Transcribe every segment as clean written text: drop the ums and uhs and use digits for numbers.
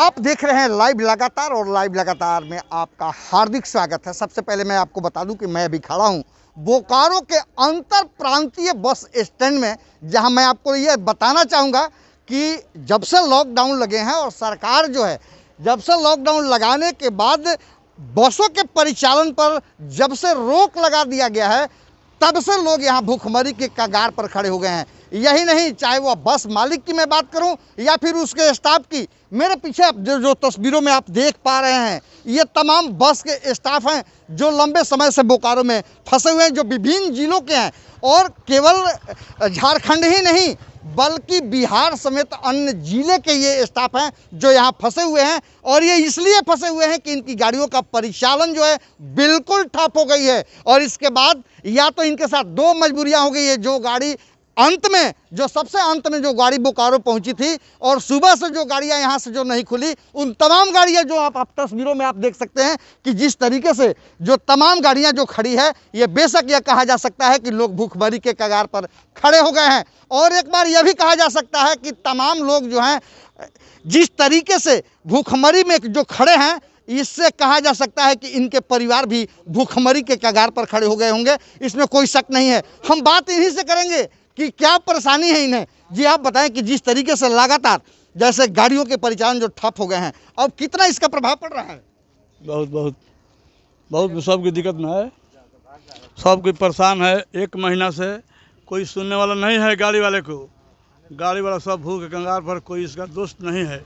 आप देख रहे हैं लाइव लगातार और लाइव लगातार में आपका हार्दिक स्वागत है। सबसे पहले मैं आपको बता दूं कि मैं अभी खड़ा हूं बोकारो के अंतर प्रांतीय बस स्टैंड में, जहां मैं आपको ये बताना चाहूँगा कि जब से लॉकडाउन लगे हैं और सरकार जो है जब से लॉकडाउन लगाने के बाद बसों के परिचालन पर जब से रोक लगा दिया गया है, तब से लोग यहाँ भूखमरी के कगार पर खड़े हो गए हैं। यही नहीं, चाहे वह बस मालिक की मैं बात करूं या फिर उसके स्टाफ की। मेरे पीछे जो तस्वीरों में आप देख पा रहे हैं, ये तमाम बस के स्टाफ हैं जो लंबे समय से बोकारो में फंसे हुए हैं, जो विभिन्न जिलों के हैं और केवल झारखंड ही नहीं बल्कि बिहार समेत अन्य जिले के ये स्टाफ हैं जो यहाँ फंसे हुए हैं। और ये इसलिए फंसे हुए हैं कि इनकी गाड़ियों का परिचालन जो है बिल्कुल ठप हो गई है। और इसके बाद या तो इनके साथ दो मजबूरियां हो गई है। जो गाड़ी सबसे अंत में जो गाड़ी बोकारो पहुंची थी और सुबह से जो गाड़ियां यहाँ से जो नहीं खुली, उन तमाम गाड़ियां जो आप तस्वीरों में आप देख सकते हैं कि जिस तरीके से जो तमाम गाड़ियां जो खड़ी है, ये बेशक यह कहा जा सकता है कि लोग भूखमरी के कगार पर खड़े हो गए हैं। और एक बार यह भी कहा जा सकता है कि तमाम लोग जो हैं जिस तरीके से भूखमरी में जो खड़े हैं, इससे कहा जा सकता है कि इनके परिवार भी भूखमरी के कगार पर खड़े हो गए होंगे, इसमें कोई शक नहीं है। हम बात इन्हीं से करेंगे कि क्या परेशानी है इन्हें। जी आप बताएं कि जिस तरीके से लगातार जैसे गाड़ियों के परिचालन जो ठप हो गए हैं, अब कितना इसका प्रभाव पड़ रहा है? बहुत बहुत बहुत सबकी दिक्कत में है, सब कोई परेशान है। एक महीना से कोई सुनने वाला नहीं है गाड़ी वाले को। गाड़ी वाला सब भूख कंगाल पर, कोई इसका दोस्त नहीं है।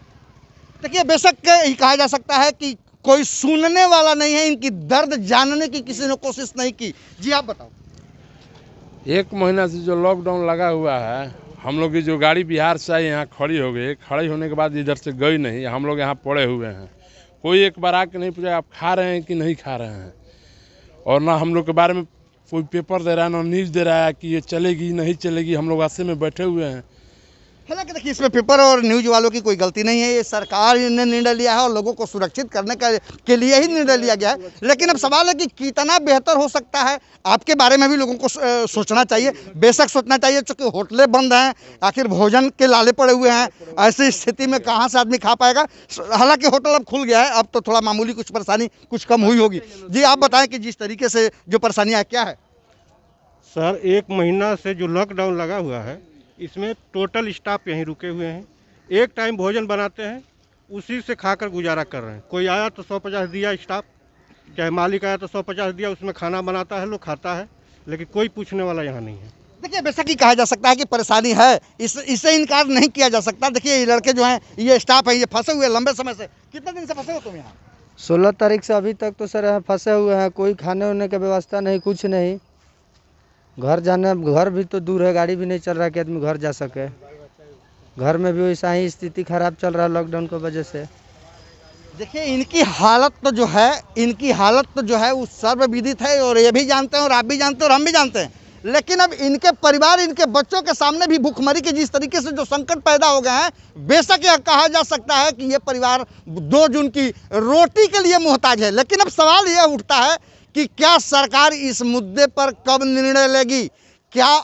देखिए, बेशक ही कहा जा सकता है कि कोई सुनने वाला नहीं है, इनकी दर्द जानने की किसी ने कोशिश नहीं की। जी आप बताओ। एक महीना से जो लॉकडाउन लगा हुआ है, हम लोग की जो गाड़ी बिहार से आई यहाँ खड़ी हो गई। खड़ी होने के बाद इधर से गई नहीं, हम लोग यहाँ पड़े हुए हैं। कोई एक बार आके नहीं पूछा आप खा रहे हैं कि नहीं खा रहे हैं। और ना हम लोग के बारे में कोई पेपर दे रहा है, ना न्यूज़ दे रहा है कि ये चलेगी नहीं चलेगी। हम लोग रास्ते में बैठे हुए हैं। हालांकि देखिए, इसमें पेपर और न्यूज़ वालों की कोई गलती नहीं है। ये सरकार ने निर्णय लिया है और लोगों को सुरक्षित करने के लिए ही निर्णय लिया गया है। लेकिन अब सवाल है कि कितना बेहतर हो सकता है, आपके बारे में भी लोगों को सोचना चाहिए। बेशक सोचना चाहिए, चूँकि होटलें बंद हैं, आखिर भोजन के लाले पड़े हुए हैं। ऐसी स्थिति में कहाँ से आदमी खा पाएगा। हालांकि होटल अब खुल गया है, अब तो थोड़ा मामूली कुछ परेशानी कुछ कम हुई होगी। जी आप बताएं कि जिस तरीके से जो परेशानियाँ क्या है। सर, एक महीना से जो लॉकडाउन लगा हुआ है, इसमें टोटल स्टाफ यहीं रुके हुए हैं। एक टाइम भोजन बनाते हैं, उसी से खाकर गुजारा कर रहे हैं। कोई आया तो 150 दिया स्टाफ, चाहे मालिक आया तो 150 दिया, उसमें खाना बनाता है, लोग खाता है, लेकिन कोई पूछने वाला यहाँ नहीं है। देखिए, बेशक ही कहा जा सकता है कि परेशानी है, इससे इनकार नहीं किया जा सकता। देखिए, ये लड़के जो हैं, ये स्टाफ है, ये फंसे हुए लंबे समय से। कितने दिन से फंसे हो तुम यहाँ? 16 तारीख से अभी तक तो सर यहाँ फंसे हुए हैं। कोई खाने वाने की व्यवस्था नहीं, कुछ नहीं। घर भी तो दूर है, गाड़ी भी नहीं चल रहा है कि आदमी घर जा सके। घर में भी वैसा ही स्थिति खराब चल रहा है लॉकडाउन की वजह से। देखिए, इनकी हालत तो जो है वो सर्वविदित है और ये भी जानते हैं और आप भी जानते हैं और हम भी जानते हैं। लेकिन अब इनके परिवार, इनके बच्चों के सामने भी भूखमरी के जिस तरीके से जो संकट पैदा हो गए हैं, बेशक यह कहा जा सकता है कि ये परिवार 2 जून की रोटी के लिए मोहताज है। लेकिन अब सवाल यह उठता है कि क्या सरकार इस मुद्दे पर कब निर्णय लेगी? क्या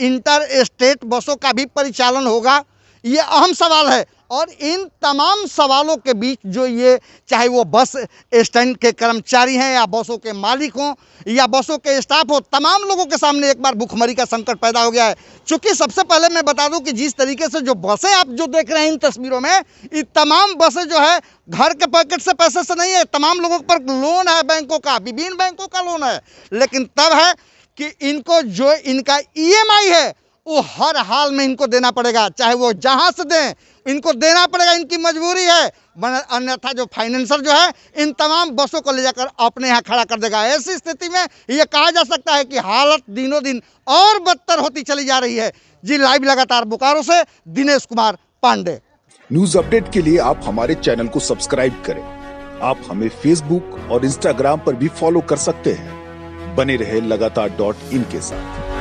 इंटर स्टेट बसों का भी परिचालन होगा? ये अहम सवाल है। और इन तमाम सवालों के बीच जो ये, चाहे वो बस स्टैंड के कर्मचारी हैं या बसों के मालिक हों या बसों के स्टाफ हो, तमाम लोगों के सामने एक बार भूखमरी का संकट पैदा हो गया है। चूँकि सबसे पहले मैं बता दूं कि जिस तरीके से जो बसें आप जो देख रहे हैं इन तस्वीरों में, ये तमाम बसें जो है घर के पॉकेट से पैसे से नहीं है। तमाम लोगों पर लोन है बैंकों का, विभिन्न बैंकों का लोन है। लेकिन तब है कि इनको जो इनका EMI है वो हर हाल में इनको देना पड़ेगा, चाहे वो जहाँ से दें, इनको देना पड़ेगा। इनकी मजबूरी है, अन्यथा जो फाइनेंसर जो है इन तमाम बसों को ले जाकर अपने यहाँ खड़ा कर देगा। ऐसी स्थिति में ये कहा जा सकता है कि हालत दिनों दिन और बदतर होती चली जा रही है। जी लाइव लगातार बोकारो से दिनेश कुमार पांडे। न्यूज अपडेट के लिए आप हमारे चैनल को सब्सक्राइब करें। आप हमें फेसबुक और इंस्टाग्राम पर भी फॉलो कर सकते हैं। बने रहे लगातार.in के साथ।